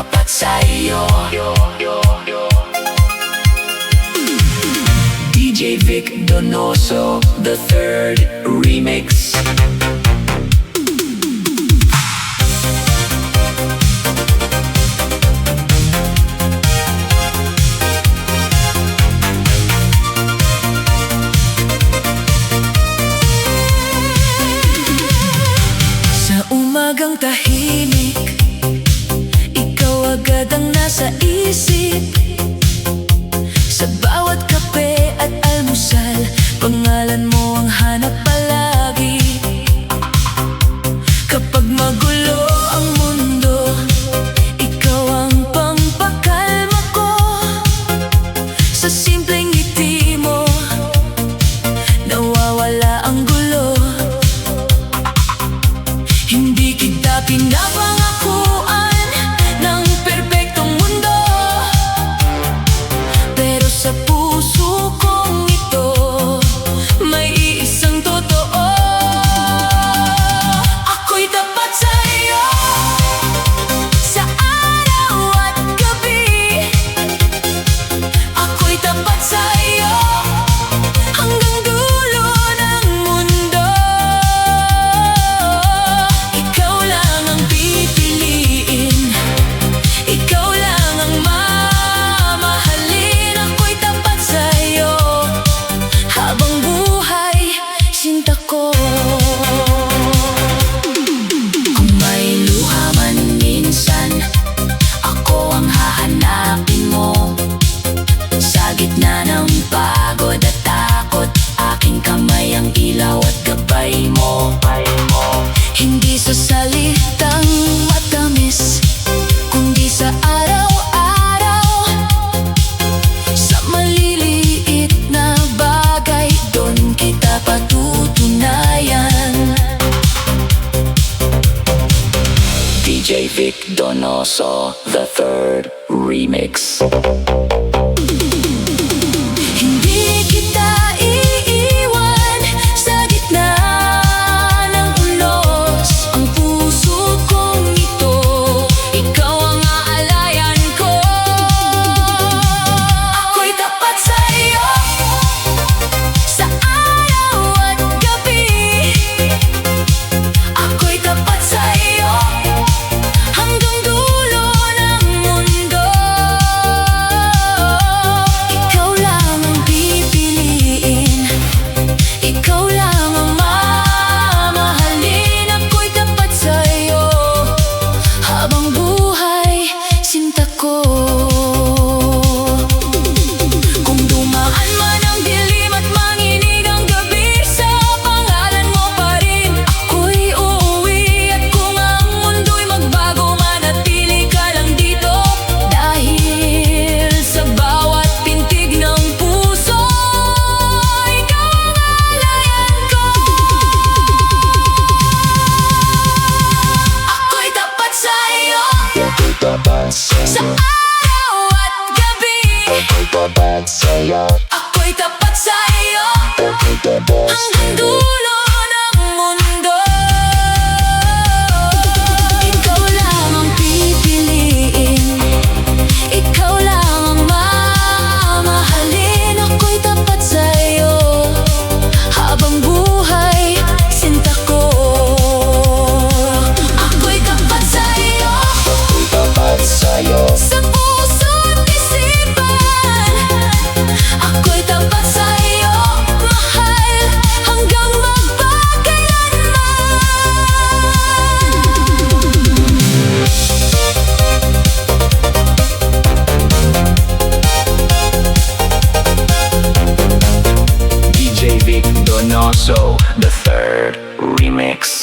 tapat sa'yo. DJ Vic Donoso, the third remix. Umagang tahimik, ikaw agad ang nasa isip. Sa bawat kape at almusal, pangalan mo ang hanap palagi. Kapag magulo ang mundo, ikaw ang pangpakalma ko. Sa simpleng ngiti mo, nawawala ang gulo. Hindi kita pinapangakuan ng perpektong mundo, pero sa puso kong ito may iisang totoo. Ako'y tapat sa'yo sa araw at gabi. Ako'y tapat sa'yo hanggang dulo ng mundo. Ikaw lang ang pipiliin, ikaw lang ang mamahalin. Ako'y tapat sa'yo habang buhay, sinta ko. Kung may luha man minsan, ako ang hahanapin mo. Sa gitna ng pagod at takot, aking kamay ang ilaw at gabay mo. Hindi sa salitang matamis, kundi sa araw-araw. Sa maliliit na bagay, doon kita patutunayan. DJ Vic Donoso, the third remix. Hindi kita iiwan sa gitna ng ulos. Ang puso kong ito, ikaw ang aalayan ko. Ako'y tapat sa'yo sa araw at gabi. Ako'y tapat sa'yo hanggang dulo ng mundo. Ikaw lang ang pipiliin, ikaw lang ang mamahalin. Ako'y tapat sa'yo habang buhay, sinta ko. Kung dumaan man ang dilim at manginig ang gabi, sa pangalan mo pa rin ako'y uuwi. At kung ang mundo'y magbago, manatili ka lang dito. Dahil sa bawat pintig ng puso, ikaw ang alayan ko. Ako'y tapat sa'yo sa araw at gabi. Ako'y tapat sa'yo hanggang dulo ng mundo. Ikaw lang ang pipiliin, ikaw lang ang mamahalin. Ako'y tapat sa'yo habang buhay, sinta ko. Ako'y tapat sa'yo sa puso at isipan. Ako'y tapat sa'yo, mahal, hanggang magpakailanman. DJ Vic Donoso, the third remix.